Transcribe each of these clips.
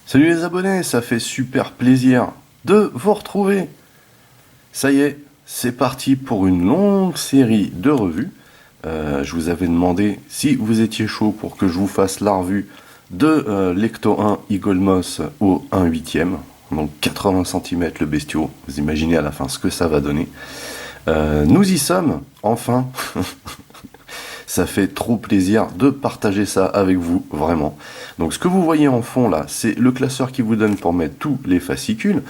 Salut les abonnés, ça fait super plaisir de vous retrouver. Ça y est, c'est parti pour une longue série de revues. Je vous avais demandé si vous étiez chaud pour que je vous fasse la revue de l'Ecto 1 Eagle Moss au 1/8, donc 80 cm le bestiau. Vous imaginez à la fin ce que ça va donner. Nous y sommes, enfin. Ça fait trop plaisir de partager ça avec vous, vraiment. Donc ce que vous voyez en fond là, c'est le classeur qui vous donne pour mettre tous les fascicules.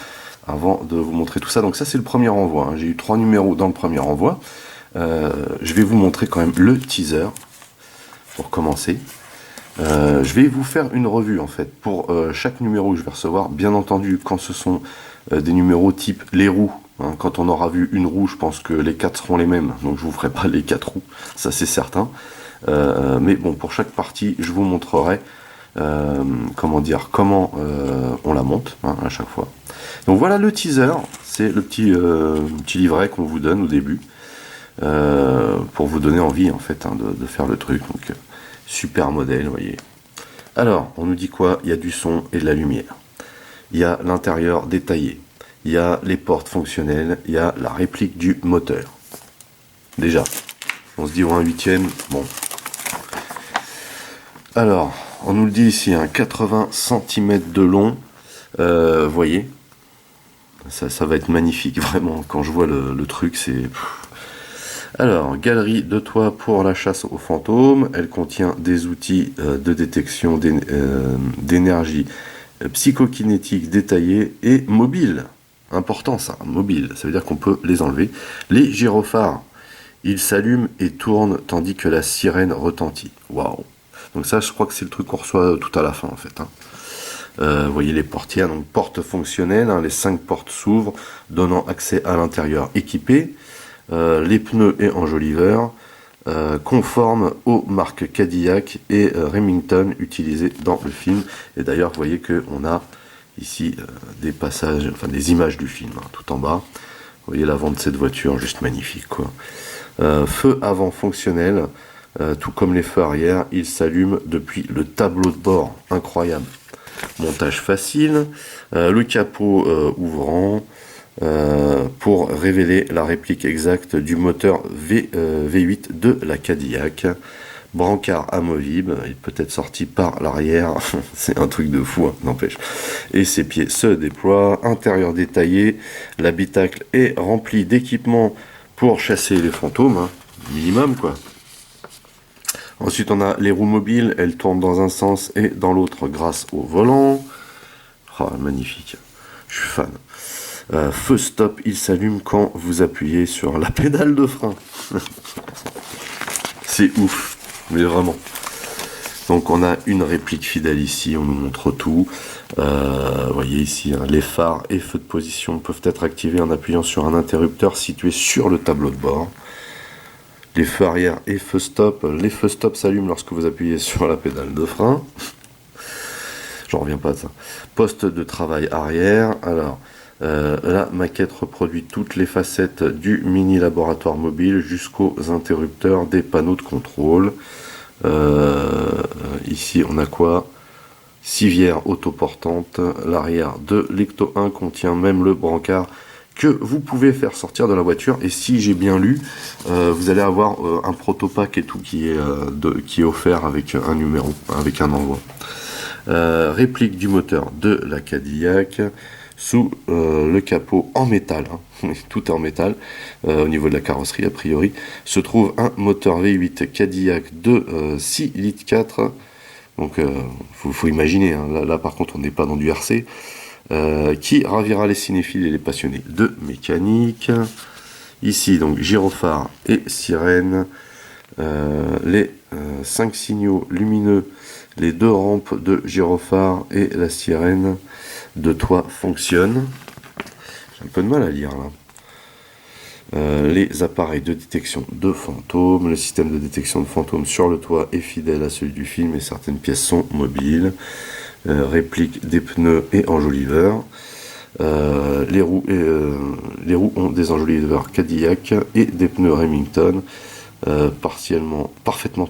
Avant de vous montrer tout ça, donc ça c'est le premier envoi, hein. J'ai eu 3 numéros dans le premier envoi. Je vais vous montrer quand même le teaser, pour commencer. Je vais vous faire une revue en fait, pour chaque numéro que je vais recevoir. Bien entendu, quand ce sont des numéros type les roues, hein, quand on aura vu une roue, je pense que les 4 seront les mêmes, donc je vous ferai pas les 4 roues, ça c'est certain. Mais bon, pour chaque partie, je vous montrerai comment on la monte, hein, à chaque fois. Donc voilà le teaser, c'est le petit livret qu'on vous donne au début, pour vous donner envie en fait, hein, de faire le truc. Donc super modèle, vous voyez. Alors, on nous dit quoi? Il y a du son et de la lumière. Il y a l'intérieur détaillé. Il y a les portes fonctionnelles. Il y a la réplique du moteur. Déjà, on se dit au 1/8, bon. Alors, on nous le dit ici, hein, 80 cm de long. Voyez, ça va être magnifique, vraiment. Quand je vois le truc, c'est... Alors, galerie de toit pour la chasse aux fantômes. Elle contient des outils de détection d'énergie psychokinétique détaillée et mobile. Important ça, mobile. Ça veut dire qu'on peut les enlever. Les gyrophares, ils s'allument et tournent tandis que la sirène retentit. Waouh! Donc ça, je crois que c'est le truc qu'on reçoit tout à la fin en fait, hein. Vous voyez les portières, donc portes fonctionnelles, hein, les 5 portes s'ouvrent, donnant accès à l'intérieur équipé. Les pneus et enjoliveurs conformes aux marques Cadillac et Remington utilisées dans le film. Et d'ailleurs, vous voyez qu'on a ici des passages, enfin des images du film, hein, tout en bas. Vous voyez l'avant de cette voiture, juste magnifique, quoi. Feu avant fonctionnel, tout comme les feux arrière, ils s'allument depuis le tableau de bord. Incroyable. Montage facile. Le capot ouvrant. Pour révéler la réplique exacte du moteur V8 de la Cadillac. Brancard amovible, il peut être sorti par l'arrière, c'est un truc de fou, hein, n'empêche. Et ses pieds se déploient, intérieur détaillé, l'habitacle est rempli d'équipements pour chasser les fantômes, hein, minimum quoi. Ensuite on a les roues mobiles, elles tournent dans un sens et dans l'autre grâce au volant. Oh, magnifique, je suis fan. Feu stop, il s'allume quand vous appuyez sur la pédale de frein. C'est ouf, mais vraiment. Donc on a une réplique fidèle ici, on nous montre tout. Vous voyez ici, hein, les phares et feux de position peuvent être activés en appuyant sur un interrupteur situé sur le tableau de bord. Les feux arrière et feux stop, les feux stop s'allument lorsque vous appuyez sur la pédale de frein. J'en reviens pas de ça. Poste de travail arrière, alors... la maquette reproduit toutes les facettes du mini laboratoire mobile jusqu'aux interrupteurs des panneaux de contrôle. Ici on a quoi? Civière autoportante. L'arrière de l'Ecto 1 contient même le brancard que vous pouvez faire sortir de la voiture. Et si j'ai bien lu, vous allez avoir un protopack et tout qui est offert avec un numéro, avec un envoi. Réplique du moteur de la Cadillac. Sous le capot en métal, hein, tout est en métal, au niveau de la carrosserie a priori, se trouve un moteur V8 Cadillac de 6 litres 4. Donc faut imaginer, hein, là par contre on n'est pas dans du RC, qui ravira les cinéphiles et les passionnés de mécanique. Ici donc gyrophare et sirène, les 5 signaux lumineux, les 2 rampes de gyrophare et la sirène de toit fonctionnent. J'ai un peu de mal à lire là. Les appareils de détection de fantômes, le système de détection de fantômes sur le toit est fidèle à celui du film et certaines pièces sont mobiles. Réplique des pneus et enjoliveurs. Les roues ont des enjoliveurs Cadillac et des pneus Remington. Parfaitement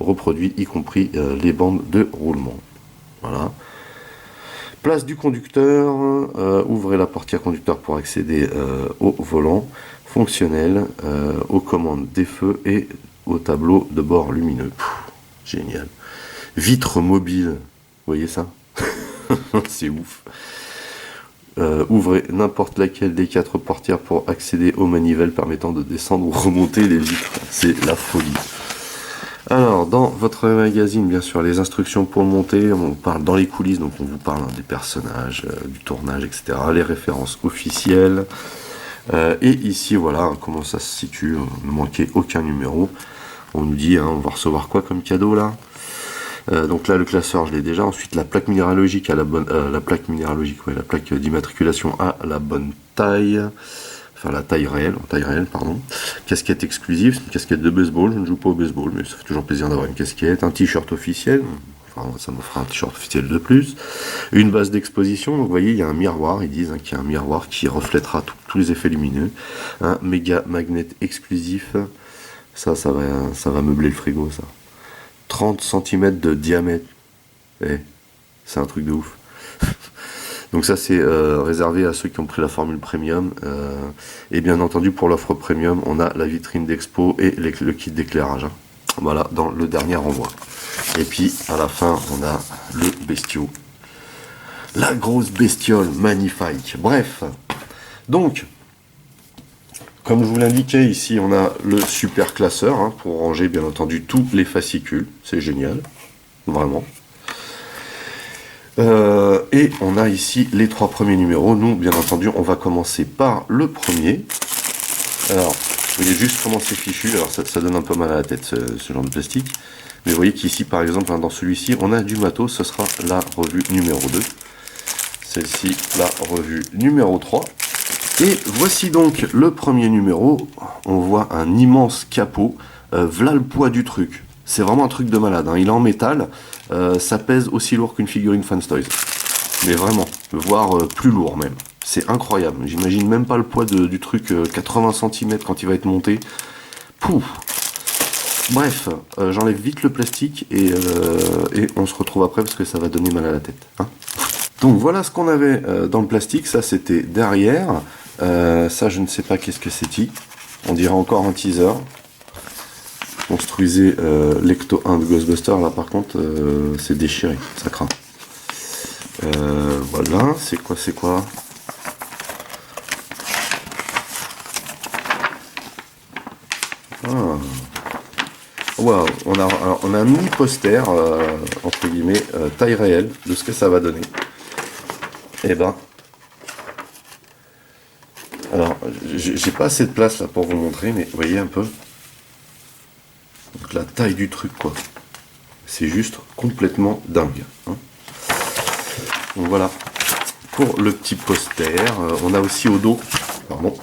reproduits, y compris les bandes de roulement. Voilà. Place du conducteur, ouvrez la portière conducteur pour accéder au volant fonctionnel, aux commandes des feux et au tableau de bord lumineux. Génial. Vitre mobile, vous voyez ça? C'est ouf. Ouvrez n'importe laquelle des 4 portières pour accéder aux manivelles permettant de descendre ou remonter les vitres. C'est la folie. Alors, dans votre magazine, bien sûr, les instructions pour le monter, on parle dans les coulisses, donc on vous parle des personnages, du tournage, etc. Les références officielles. Et ici, voilà, comment ça se situe. Ne manquez aucun numéro. On nous dit, on va recevoir quoi comme cadeau là? Donc là, le classeur, je l'ai déjà. Ensuite, la plaque minéralogique à la bonne, la plaque minéralogique, ouais, la plaque d'immatriculation à la bonne taille. Enfin, la taille réelle, en taille réelle, pardon. Casquette exclusive, c'est une casquette de baseball. Je ne joue pas au baseball, mais ça fait toujours plaisir d'avoir une casquette. Un t-shirt officiel. Enfin, ça me fera un t-shirt officiel de plus. Une base d'exposition. Donc, vous voyez, il y a un miroir. Ils disent qu'il y a un miroir qui reflètera tous les effets lumineux. Un méga magnet exclusif. Ça va meubler le frigo, ça. 30 cm de diamètre. C'est un truc de ouf. Donc ça c'est réservé à ceux qui ont pris la formule premium. Et bien entendu pour l'offre premium, on a la vitrine d'expo et le kit d'éclairage. Voilà, dans le dernier renvoi. Et puis à la fin, on a le bestiau. La grosse bestiole magnifique. Bref. Donc, comme je vous l'indiquais, ici on a le super classeur pour ranger bien entendu tous les fascicules. C'est génial, vraiment. Et on a ici les 3 premiers numéros. Nous, bien entendu, on va commencer par le premier. Alors, vous voyez juste comment c'est fichu. Alors ça donne un peu mal à la tête ce genre de plastique. Mais vous voyez qu'ici, par exemple, dans celui-ci, on a du matos. Ce sera la revue numéro 2. Celle-ci, la revue numéro 3. Et voici donc le premier numéro. On voit un immense capot. V'là le poids du truc. C'est vraiment un truc de malade. Il est en métal. Ça pèse aussi lourd qu'une figurine Fans Toys. Mais vraiment, voire plus lourd même. C'est incroyable. J'imagine même pas le poids du truc 80 cm quand il va être monté. Pouf. Bref, j'enlève vite le plastique et on se retrouve après parce que ça va donner mal à la tête. Donc voilà ce qu'on avait dans le plastique. Ça c'était derrière. Ça je ne sais pas qu'est-ce que c'est. On dirait encore un teaser. Construisez l'Ecto 1 de Ghostbusters. Là par contre c'est déchiré. Ça craint. Voilà. C'est quoi Wow, on a un mini poster, entre guillemets, taille réelle, de ce que ça va donner. Et ben, alors, j'ai pas assez de place là pour vous montrer, mais vous voyez un peu. Donc la taille du truc, quoi. C'est juste complètement dingue. Donc voilà, pour le petit poster. On a aussi au dos, pardon,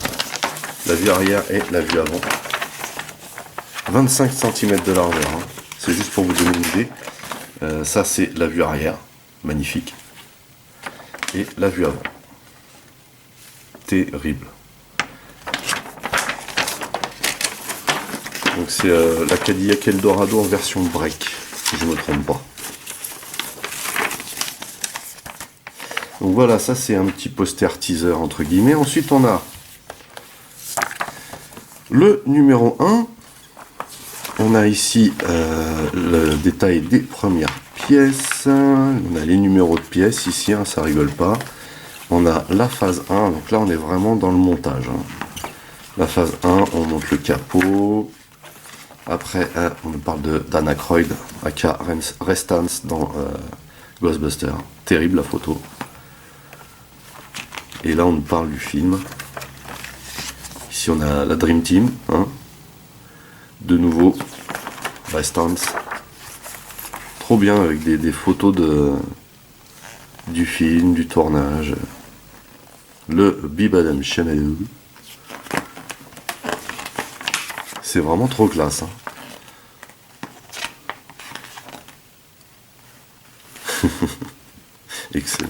la vue arrière et la vue avant. 25 cm de largeur, c'est juste pour vous donner une idée. Ça c'est la vue arrière, magnifique. Et la vue avant. Terrible. Donc c'est la Cadillac Eldorado en version break, si je ne me trompe pas. Donc voilà, ça c'est un petit poster teaser entre guillemets. Ensuite on a le numéro 1. On a ici le détail des premières pièces. On a les numéros de pièces ici, ça rigole pas. On a la phase 1, donc là on est vraiment dans le montage. La phase 1, on monte le capot. Après, on nous parle d'Anna Croyd, aka Restance dans Ghostbusters. Terrible la photo. Et là on nous parle du film. Ici on a la Dream Team. De nouveau, Restance. Trop bien avec des photos du film, du tournage. Le Bibadam Channel. C'est vraiment trop classe. Excellent.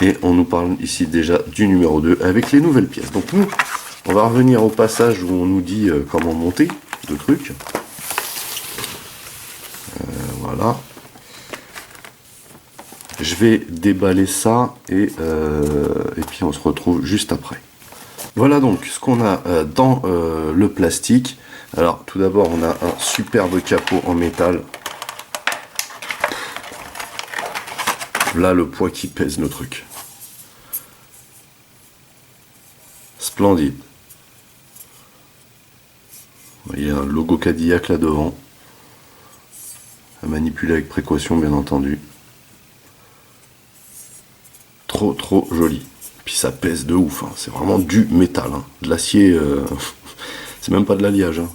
Et on nous parle ici déjà du numéro 2 avec les nouvelles pièces. Donc nous, on va revenir au passage où on nous dit comment monter le truc. Voilà. je vais déballer ça et puis on se retrouve juste après. Voilà donc ce qu'on a dans le plastique. Alors tout d'abord on a un superbe capot en métal. Là le poids qui pèse le truc. Splendide. Vous voyez un logo Cadillac là devant. À manipuler avec précaution bien entendu. Trop joli. Puis ça pèse de ouf, hein. C'est vraiment du métal, hein. De l'acier, c'est même pas de l'alliage, hein.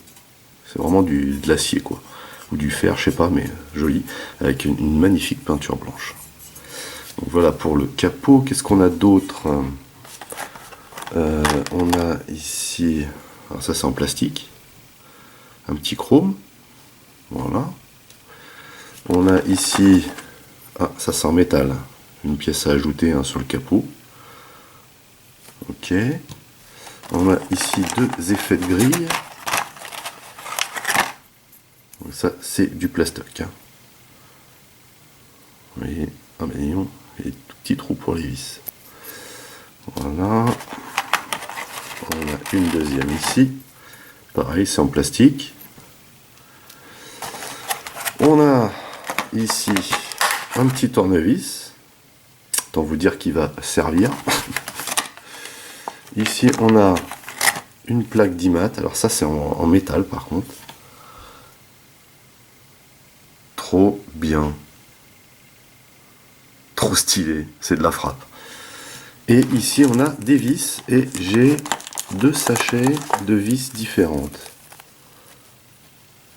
C'est vraiment de l'acier quoi. Ou du fer, je sais pas, mais joli. Avec une magnifique peinture blanche. Donc voilà pour le capot. Qu'est-ce qu'on a d'autre? On a ici, alors ça c'est en plastique, un petit chrome. Voilà. On a ici, ah ça c'est en métal, une pièce à ajouter, hein, sur le capot. Ok. On a ici deux effets de grille. Donc ça c'est du plastoc, hein. Vous voyez, ah ben non, il y a des tout petits trous pour les vis. Voilà. On a une deuxième ici. Pareil, c'est en plastique. On a ici un petit tournevis. Autant vous dire qu'il va servir. Ici, on a une plaque d'IMAT. Alors ça, c'est en métal par contre. Trop bien. Trop stylé. C'est de la frappe. Et ici, on a des vis. Et j'ai deux sachets de vis différentes.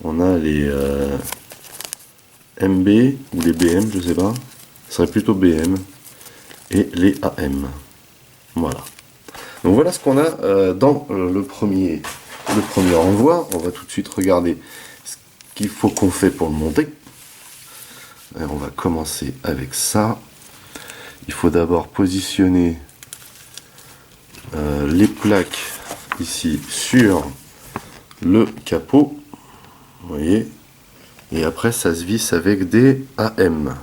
On a les MB ou les BM, je sais pas. Ce serait plutôt BM. Et les AM. Voilà. Donc voilà ce qu'on a dans le premier renvoi. On va tout de suite regarder ce qu'il faut qu'on fait pour le monter. Et on va commencer avec ça. Il faut d'abord positionner les plaques ici sur le capot. Vous voyez. Et après ça se visse avec des AM.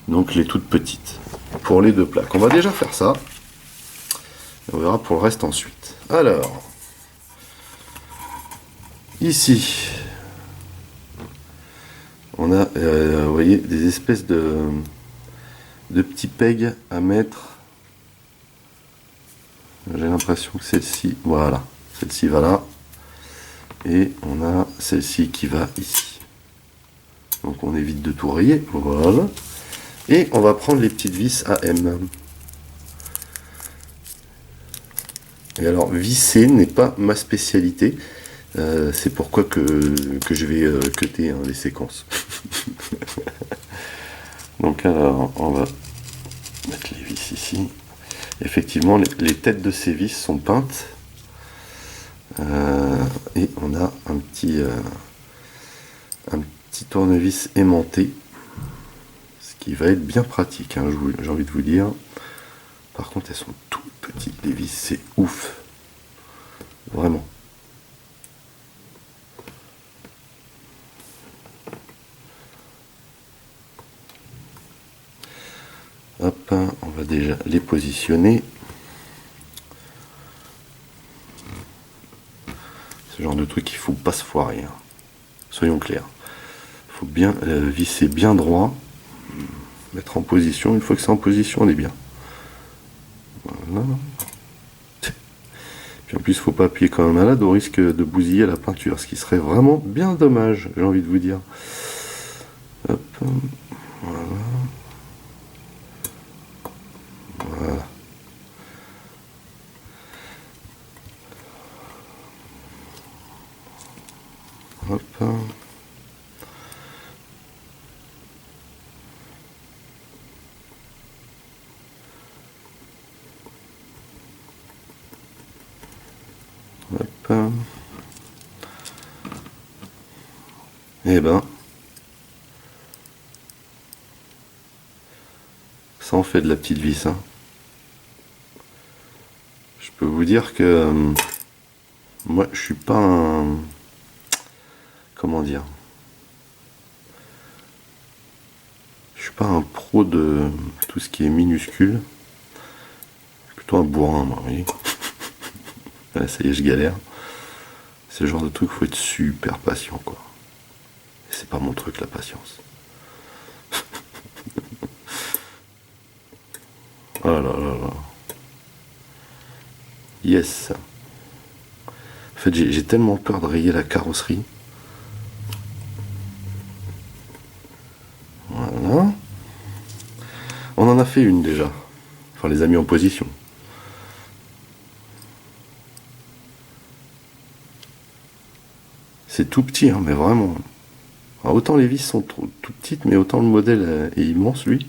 Donc les toutes petites. Pour les deux plaques. On va déjà faire ça. On verra pour le reste ensuite. Alors, ici, on a, vous voyez, des espèces de petits pegs à mettre. J'ai l'impression que celle-ci, voilà, celle-ci va là. Et on a celle-ci qui va ici. Donc on évite de tout rayer. Voilà. Et on va prendre les petites vis AM. Et alors, visser n'est pas ma spécialité. C'est pourquoi que je vais cutter, hein, les séquences. Donc alors, on va mettre les vis ici. Effectivement, les têtes de ces vis sont peintes. Et on a un petit tournevis aimanté. Ce qui va être bien pratique, hein, j'ai envie de vous dire. Par contre, elles sont toutes petites, les vis, c'est ouf. Vraiment. Hop, on va déjà les positionner. Ce genre de truc, il faut pas se foirer, hein. Soyons clairs. Il faut bien visser bien droit. Mettre en position. Une fois que c'est en position, on est bien. Voilà. Puis en plus, il ne faut pas appuyer comme un malade au risque de bousiller la peinture, ce qui serait vraiment bien dommage, j'ai envie de vous dire. Hop, voilà. Voilà. Hop. Hop. Et ben, ça en fait de la petite vis, hein. Je peux vous dire que moi je suis pas un, comment dire, je suis pas un pro de tout ce qui est minuscule. Plutôt un bourrin, moi, vous voyez. Ouais, ça y est, je galère. C'est le genre de truc, faut être super patient, quoi. Et c'est pas mon truc, la patience. Oh là là là. Yes. En fait, j'ai tellement peur de rayer la carrosserie. Voilà. On en a fait une déjà. Enfin, les a mis en position. C'est tout petit, hein, mais vraiment. Alors, autant les vis sont tout petites, mais autant le modèle est immense, lui.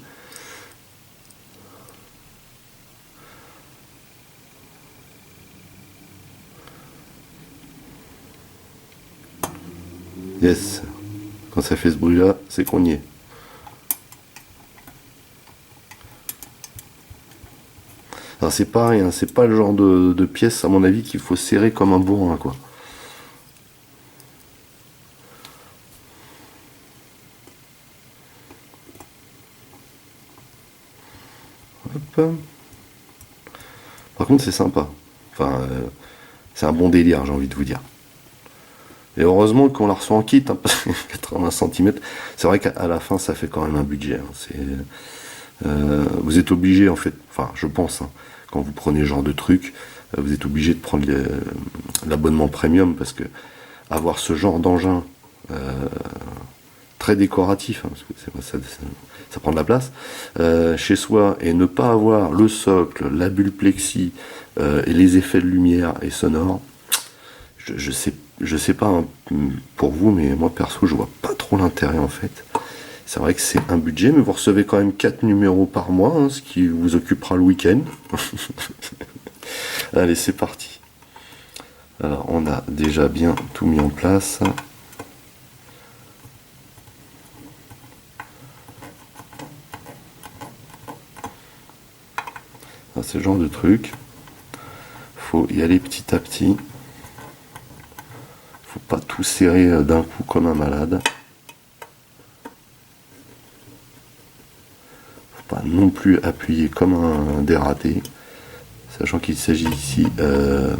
Yes. Quand ça fait ce bruit-là, c'est qu'on y est. Alors c'est pareil, hein, c'est pas le genre de pièce, à mon avis, qu'il faut serrer comme un bourrin, quoi. Hop. Par contre, c'est sympa. Enfin, c'est un bon délire, j'ai envie de vous dire. Et heureusement qu'on la reçoit en kit, hein, parce que 80 cm, c'est vrai qu'à la fin, ça fait quand même un budget. Vous êtes obligé, en fait, enfin, je pense, hein, quand vous prenez ce genre de truc, vous êtes obligé de prendre l'abonnement premium, parce que avoir ce genre d'engin très décoratif, hein, parce que ça prend de la place, chez soi, et ne pas avoir le socle, la bulle plexi, et les effets de lumière et sonore, je sais pas, hein, pour vous, mais moi perso, je vois pas trop l'intérêt, en fait. C'est vrai que c'est un budget, mais vous recevez quand même 4 numéros par mois, hein, ce qui vous occupera le week-end. Allez, c'est parti. Alors, on a déjà bien tout mis en place. C'est le genre de truc. Faut y aller petit à petit. Faut pas tout serrer d'un coup comme un malade. Faut pas non plus appuyer comme un dératé. Sachant qu'il s'agit ici de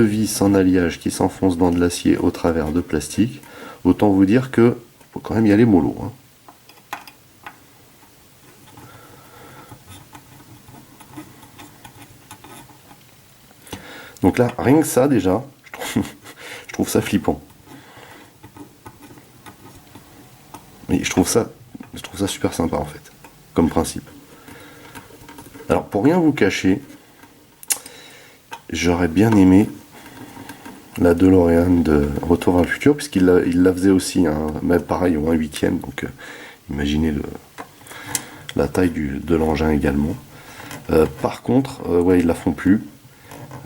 vis en alliage qui s'enfoncent dans de l'acier au travers de plastique. Autant vous dire que faut quand même y aller mollo, hein. Donc là, rien que ça déjà, je trouve ça flippant. Mais je trouve ça super sympa en fait, comme principe. Alors pour rien vous cacher, j'aurais bien aimé la DeLorean de Retour vers le futur, puisqu'il la faisait aussi, hein, mais pareil au 1/8, donc imaginez la taille de l'engin également. Par contre, ouais, ils la font plus.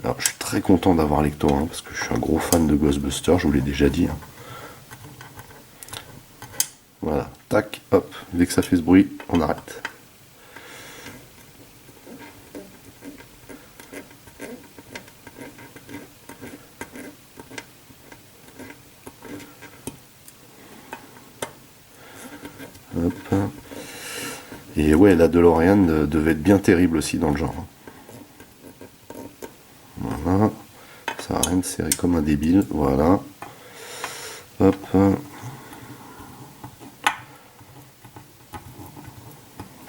Alors, je suis très content d'avoir l'Ecto 1 parce que je suis un gros fan de Ghostbusters, je vous l'ai déjà dit, hein. Voilà, tac, hop, dès que ça fait ce bruit, on arrête. Hop. Et ouais, la DeLorean devait être bien terrible aussi dans le genre. Voilà. Ça va rien de serrer comme un débile. Voilà. Hop.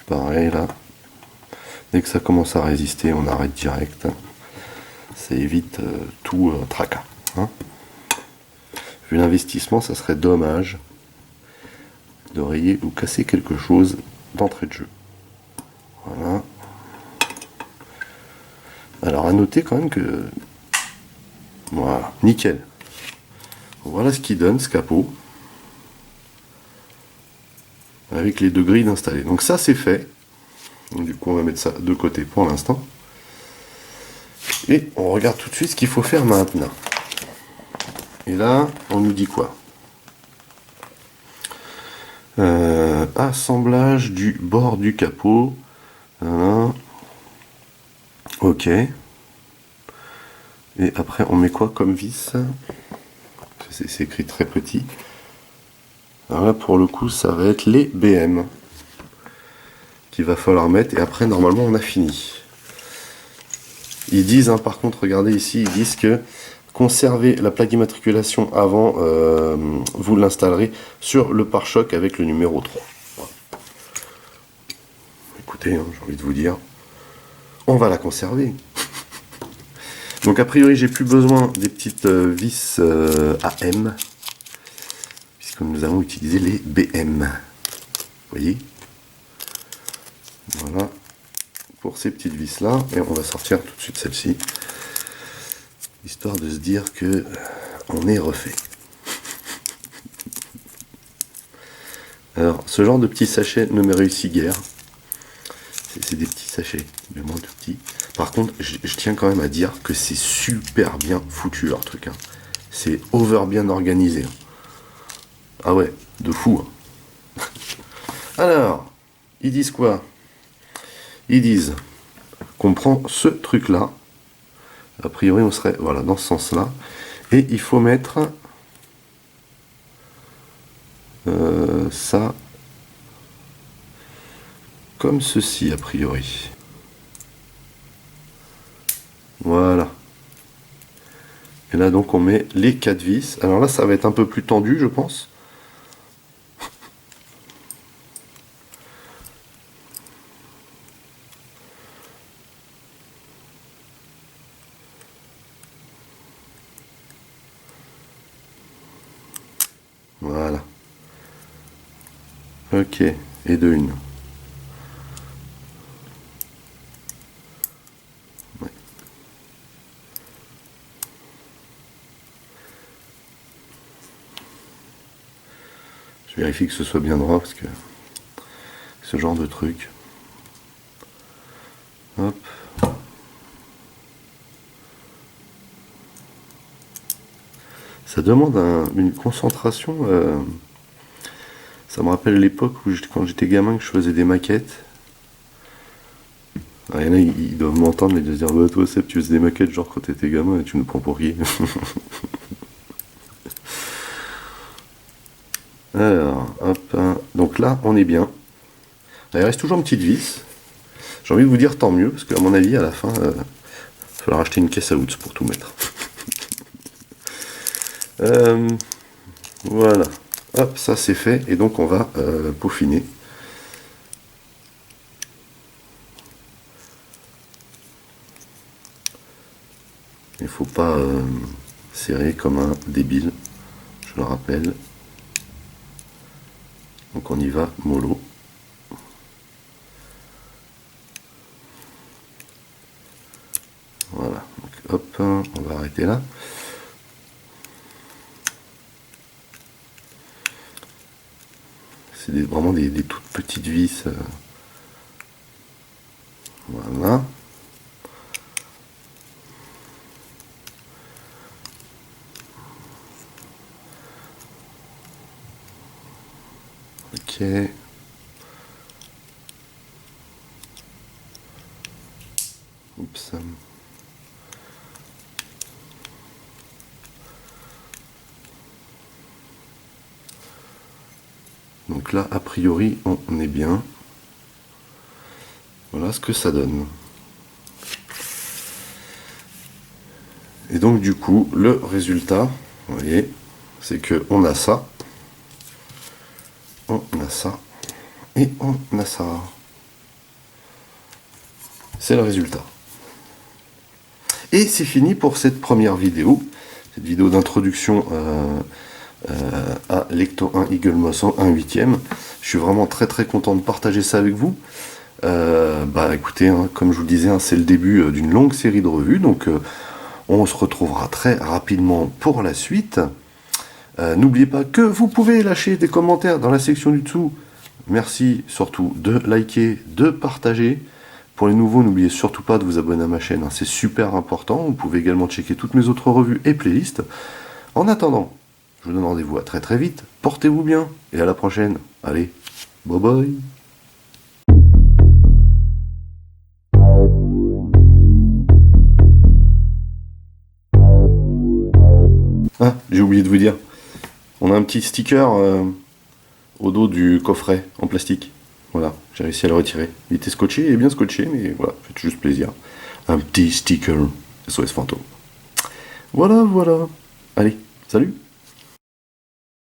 Pareil là. Dès que ça commence à résister, on arrête direct. Ça évite tout tracas, hein. Vu l'investissement, ça serait dommage de rayer ou casser quelque chose d'entrée de jeu. Voilà. Alors à noter quand même que... Voilà, nickel. Voilà ce qu'il donne, ce capot. Avec les deux grilles installées. Donc ça c'est fait. Donc, du coup on va mettre ça de côté pour l'instant. Et on regarde tout de suite ce qu'il faut faire maintenant. Et là, on nous dit quoi? Assemblage du bord du capot. Voilà. Ok. Et après, on met quoi comme vis? C'est écrit très petit. Alors là, pour le coup, ça va être les BM qu'il va falloir mettre. Et après, normalement, on a fini. Ils disent, hein, par contre, regardez ici, ils disent que conservez la plaque d'immatriculation avant, vous l'installerez sur le pare-choc avec le numéro 3. Voilà. Écoutez, hein, j'ai envie de vous dire, on va la conserver. Donc a priori, j'ai plus besoin des petites vis AM, puisque nous allons utiliser les BM. Vous voyez? Voilà. Pour ces petites vis là, et on va sortir tout de suite celle-ci, histoire de se dire que on est refait. Alors ce genre de petits sachets ne me réussit guère, c'est des petits sachets, mais moins tout petits. Par contre, je tiens quand même à dire que c'est super bien foutu leur truc, hein. C'est over bien organisé, hein. Ah ouais, de fou, hein. Alors, ils disent quoi? Ils disent qu'on prend ce truc là, a priori on serait voilà dans ce sens là, et il faut mettre ça comme ceci a priori. Voilà. Et là donc on met les 4 vis. Alors là ça va être un peu plus tendu je pense. Voilà. Ok. Et de une. Ouais. Je vérifie que ce soit bien droit parce que ce genre de truc. Hop. Ça demande une concentration. Ça me rappelle l'époque où quand j'étais gamin que je faisais des maquettes. Il y en a, ils doivent m'entendre et de se dire bah, toi Seb, tu faisais des maquettes genre quand t'étais gamin et tu nous prends pour qui? Alors, hop, hein. Donc là, on est bien. Là, il reste toujours une petite vis. J'ai envie de vous dire tant mieux, parce qu'à mon avis, à la fin, il va falloir acheter une caisse à outils pour tout mettre. Voilà. Hop, ça c'est fait, et donc on va peaufiner. Il ne faut pas serrer comme un débile, je le rappelle. Donc on y va mollo. Voilà, donc hop, on va arrêter là. C'est vraiment des toutes petites vis. Voilà. Ok. Oups. Donc là, a priori, on est bien. Voilà ce que ça donne. Et donc du coup, le résultat, vous voyez, c'est que on a ça, on a ça, et on a ça. C'est le résultat. Et c'est fini pour cette première vidéo, cette vidéo d'introduction à Lecto 1 Eagle Moss 1/8. Je suis vraiment très très content de partager ça avec vous. Bah écoutez, hein, comme je vous le disais, hein, c'est le début d'une longue série de revues, donc on se retrouvera très rapidement pour la suite. N'oubliez pas que vous pouvez lâcher des commentaires dans la section du dessous. Merci surtout de liker, de partager. Pour les nouveaux, n'oubliez surtout pas de vous abonner à ma chaîne, hein, c'est super important. Vous pouvez également checker toutes mes autres revues et playlists. En attendant, je vous donne rendez-vous à très très vite. Portez-vous bien et à la prochaine. Allez, bye bye. Ah, j'ai oublié de vous dire. On a un petit sticker au dos du coffret en plastique. Voilà, j'ai réussi à le retirer. Il était scotché, il est bien scotché, mais voilà, fait juste plaisir. Un petit sticker SOS Fantôme. Voilà, voilà. Allez, salut!